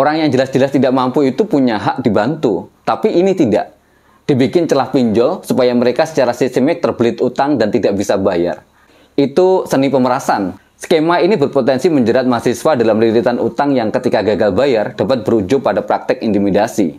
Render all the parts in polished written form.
Orang yang jelas-jelas tidak mampu itu punya hak dibantu, tapi ini tidak. Dibikin celah pinjol supaya mereka secara sistemik terbelit utang dan tidak bisa bayar. Itu seni pemerasan. Skema ini berpotensi menjerat mahasiswa dalam lilitan utang yang ketika gagal bayar dapat berujung pada praktek intimidasi.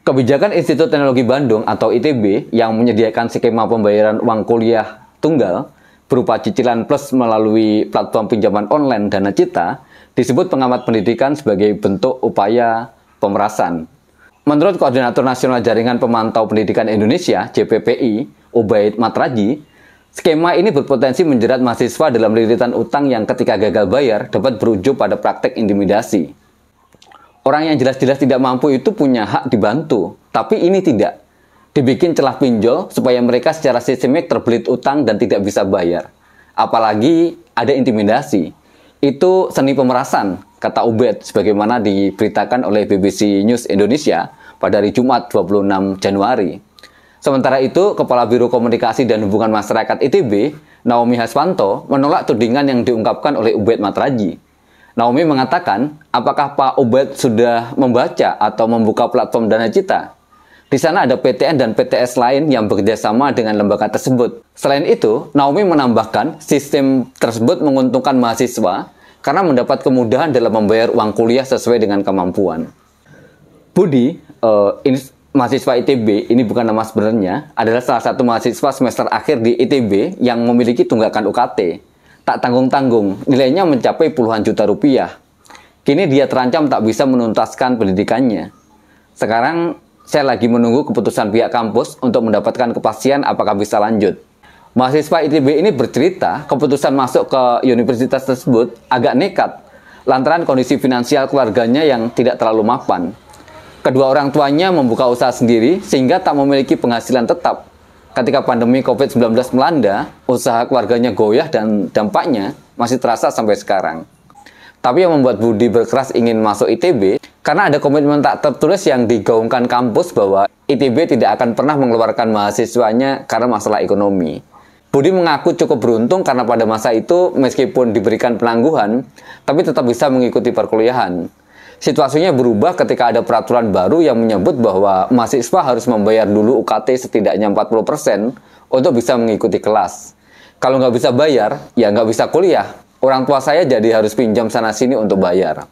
Kebijakan Institut Teknologi Bandung atau ITB yang menyediakan skema pembayaran uang kuliah tunggal berupa cicilan plus melalui platform pinjaman online Dana Cita disebut pengamat pendidikan sebagai bentuk upaya pemerasan. Menurut Koordinator Nasional Jaringan Pemantau Pendidikan Indonesia (JPPI), Ubaid Matraji, skema ini berpotensi menjerat mahasiswa dalam lilitan utang yang ketika gagal bayar dapat berujung pada praktek intimidasi. Orang yang jelas-jelas tidak mampu itu punya hak dibantu, tapi ini tidak. Dibikin celah pinjol supaya mereka secara sistemik terbelit utang dan tidak bisa bayar. Apalagi ada intimidasi. Itu seni pemerasan, kata Ubaid, sebagaimana diberitakan oleh BBC News Indonesia pada hari Jumat 26 Januari. Sementara itu, Kepala Biro Komunikasi dan Hubungan Masyarakat ITB, Naomi Haswanto, menolak tudingan yang diungkapkan oleh Ubaid Matraji. Naomi mengatakan, apakah Pak Ubaid sudah membaca atau membuka platform Dana Cita? Di sana ada PTN dan PTS lain yang bekerjasama dengan lembaga tersebut. Selain itu, Naomi menambahkan sistem tersebut menguntungkan mahasiswa karena mendapat kemudahan dalam membayar uang kuliah sesuai dengan kemampuan. Budi, mahasiswa ITB, ini bukan nama sebenarnya, adalah salah satu mahasiswa semester akhir di ITB yang memiliki tunggakan UKT. Tak tanggung-tanggung, nilainya mencapai puluhan juta rupiah. Kini dia terancam tak bisa menuntaskan pendidikannya. Sekarang, saya lagi menunggu keputusan pihak kampus untuk mendapatkan kepastian apakah bisa lanjut. Mahasiswa ITB ini bercerita keputusan masuk ke universitas tersebut agak nekat lantaran kondisi finansial keluarganya yang tidak terlalu mapan. Kedua orang tuanya membuka usaha sendiri sehingga tak memiliki penghasilan tetap. Ketika pandemi COVID-19 melanda, usaha keluarganya goyah dan dampaknya masih terasa sampai sekarang. Tapi yang membuat Budi berkeras ingin masuk ITB, karena ada komitmen tak tertulis yang digaungkan kampus bahwa ITB tidak akan pernah mengeluarkan mahasiswanya karena masalah ekonomi. Budi mengaku cukup beruntung karena pada masa itu meskipun diberikan penangguhan, tapi tetap bisa mengikuti perkuliahan. Situasinya berubah ketika ada peraturan baru yang menyebut bahwa mahasiswa harus membayar dulu UKT setidaknya 40% untuk bisa mengikuti kelas. Kalau nggak bisa bayar, ya nggak bisa kuliah. Orang tua saya jadi harus pinjam sana-sini untuk bayar.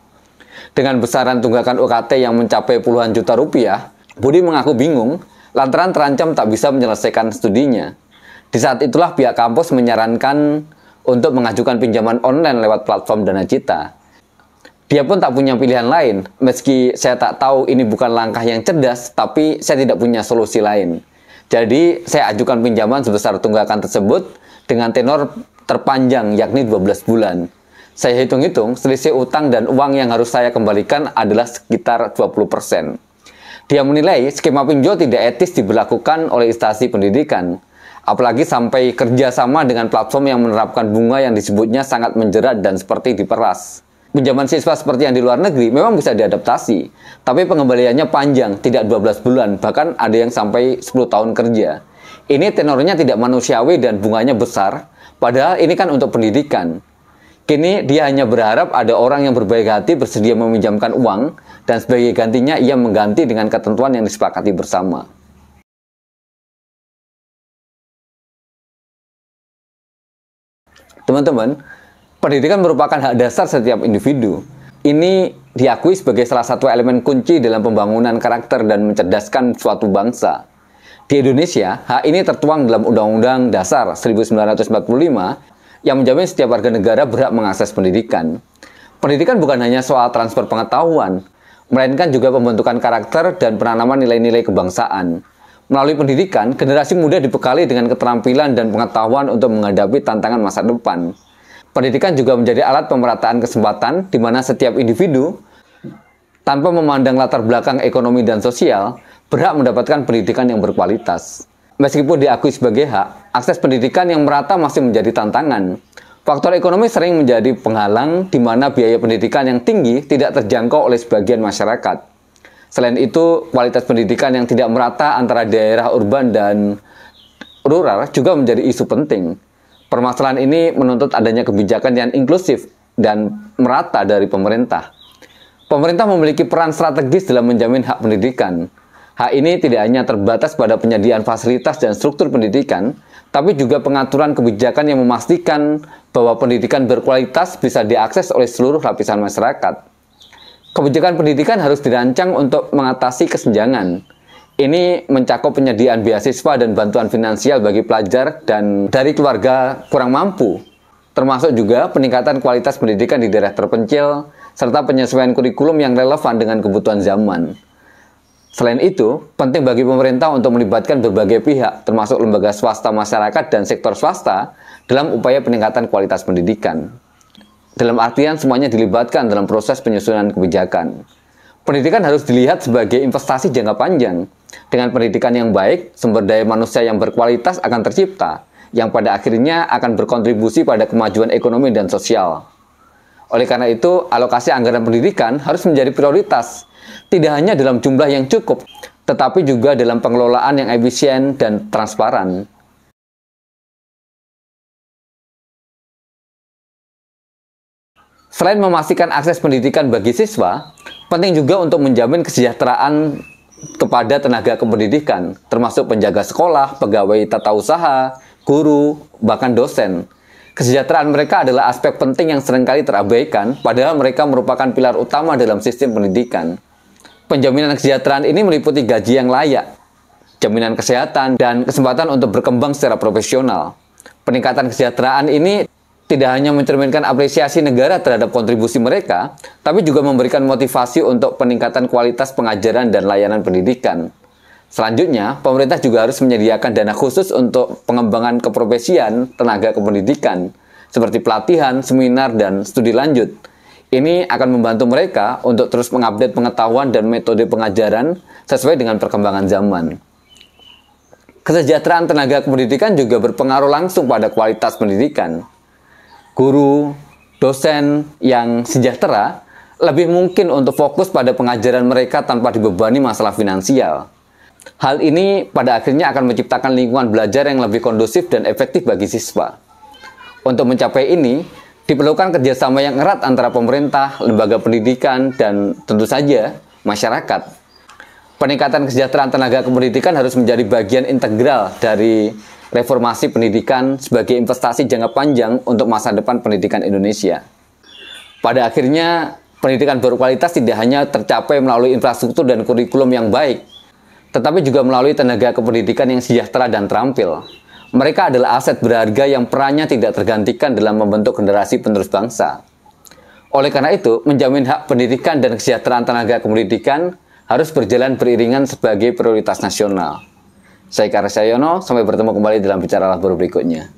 Dengan besaran tunggakan UKT yang mencapai puluhan juta rupiah, Budi mengaku bingung lantaran terancam tak bisa menyelesaikan studinya. Di saat itulah pihak kampus menyarankan untuk mengajukan pinjaman online lewat platform Dana Cita. Dia pun tak punya pilihan lain, meski saya tak tahu ini bukan langkah yang cerdas, tapi saya tidak punya solusi lain. Jadi, saya ajukan pinjaman sebesar tunggakan tersebut dengan tenor terpanjang yakni 12 bulan. Saya hitung-hitung, selisih utang dan uang yang harus saya kembalikan adalah sekitar 20%. Dia menilai skema pinjol tidak etis diberlakukan oleh instansi pendidikan, apalagi sampai kerjasama dengan platform yang menerapkan bunga yang disebutnya sangat menjerat dan seperti diperas. Pinjaman siswa seperti yang di luar negeri memang bisa diadaptasi, tapi pengembaliannya panjang, tidak 12 bulan, bahkan ada yang sampai 10 tahun kerja. Ini tenornya tidak manusiawi dan bunganya besar, padahal ini kan untuk pendidikan. Kini dia hanya berharap ada orang yang berbaik hati bersedia meminjamkan uang, dan sebagai gantinya ia mengganti dengan ketentuan yang disepakati bersama. Teman-teman, pendidikan merupakan hak dasar setiap individu. Ini diakui sebagai salah satu elemen kunci dalam pembangunan karakter dan mencerdaskan suatu bangsa. Di Indonesia, hak ini tertuang dalam Undang-Undang Dasar 1945 yang menjamin setiap warga negara berhak mengakses pendidikan. Pendidikan bukan hanya soal transfer pengetahuan, melainkan juga pembentukan karakter dan penanaman nilai-nilai kebangsaan. Melalui pendidikan, generasi muda dibekali dengan keterampilan dan pengetahuan untuk menghadapi tantangan masa depan. Pendidikan juga menjadi alat pemerataan kesempatan di mana setiap individu, tanpa memandang latar belakang ekonomi dan sosial, berhak mendapatkan pendidikan yang berkualitas. Meskipun diakui sebagai hak, akses pendidikan yang merata masih menjadi tantangan. Faktor ekonomi sering menjadi penghalang di mana biaya pendidikan yang tinggi tidak terjangkau oleh sebagian masyarakat. Selain itu, kualitas pendidikan yang tidak merata antara daerah urban dan rural juga menjadi isu penting. Permasalahan ini menuntut adanya kebijakan yang inklusif dan merata dari pemerintah. Pemerintah memiliki peran strategis dalam menjamin hak pendidikan. Hak ini tidak hanya terbatas pada penyediaan fasilitas dan struktur pendidikan, tapi juga pengaturan kebijakan yang memastikan bahwa pendidikan berkualitas bisa diakses oleh seluruh lapisan masyarakat. Kebijakan pendidikan harus dirancang untuk mengatasi kesenjangan. Ini mencakup penyediaan beasiswa dan bantuan finansial bagi pelajar dan dari keluarga kurang mampu, termasuk juga peningkatan kualitas pendidikan di daerah terpencil, serta penyesuaian kurikulum yang relevan dengan kebutuhan zaman. Selain itu, penting bagi pemerintah untuk melibatkan berbagai pihak, termasuk lembaga swasta masyarakat dan sektor swasta, dalam upaya peningkatan kualitas pendidikan. Dalam artian semuanya dilibatkan dalam proses penyusunan kebijakan. Pendidikan harus dilihat sebagai investasi jangka panjang. Dengan pendidikan yang baik, sumber daya manusia yang berkualitas akan tercipta, yang pada akhirnya akan berkontribusi pada kemajuan ekonomi dan sosial. Oleh karena itu, alokasi anggaran pendidikan harus menjadi prioritas, tidak hanya dalam jumlah yang cukup, tetapi juga dalam pengelolaan yang efisien dan transparan. Selain memastikan akses pendidikan bagi siswa, penting juga untuk menjamin kesejahteraan kepada tenaga kependidikan, termasuk penjaga sekolah, pegawai tata usaha, guru, bahkan dosen. Kesejahteraan mereka adalah aspek penting yang seringkali terabaikan, padahal mereka merupakan pilar utama dalam sistem pendidikan. Penjaminan kesejahteraan ini meliputi gaji yang layak, jaminan kesehatan, dan kesempatan untuk berkembang secara profesional. Peningkatan kesejahteraan ini tidak hanya mencerminkan apresiasi negara terhadap kontribusi mereka, tapi juga memberikan motivasi untuk peningkatan kualitas pengajaran dan layanan pendidikan. Selanjutnya, pemerintah juga harus menyediakan dana khusus untuk pengembangan keprofesian tenaga kependidikan, seperti pelatihan, seminar, dan studi lanjut. Ini akan membantu mereka untuk terus mengupdate pengetahuan dan metode pengajaran sesuai dengan perkembangan zaman. Kesejahteraan tenaga kependidikan juga berpengaruh langsung pada kualitas pendidikan. Guru, dosen yang sejahtera lebih mungkin untuk fokus pada pengajaran mereka tanpa dibebani masalah finansial. Hal ini pada akhirnya akan menciptakan lingkungan belajar yang lebih kondusif dan efektif bagi siswa. Untuk mencapai ini, diperlukan kerjasama yang erat antara pemerintah, lembaga pendidikan, dan tentu saja masyarakat. Peningkatan kesejahteraan tenaga kependidikan harus menjadi bagian integral dari reformasi pendidikan sebagai investasi jangka panjang untuk masa depan pendidikan Indonesia. Pada akhirnya, pendidikan berkualitas tidak hanya tercapai melalui infrastruktur dan kurikulum yang baik, tetapi juga melalui tenaga kependidikan yang sejahtera dan terampil. Mereka adalah aset berharga yang perannya tidak tergantikan dalam membentuk generasi penerus bangsa. Oleh karena itu, menjamin hak pendidikan dan kesejahteraan tenaga kependidikan harus berjalan beriringan sebagai prioritas nasional. Saya Karya Sayono, sampai bertemu kembali dalam Bicara Labor berikutnya.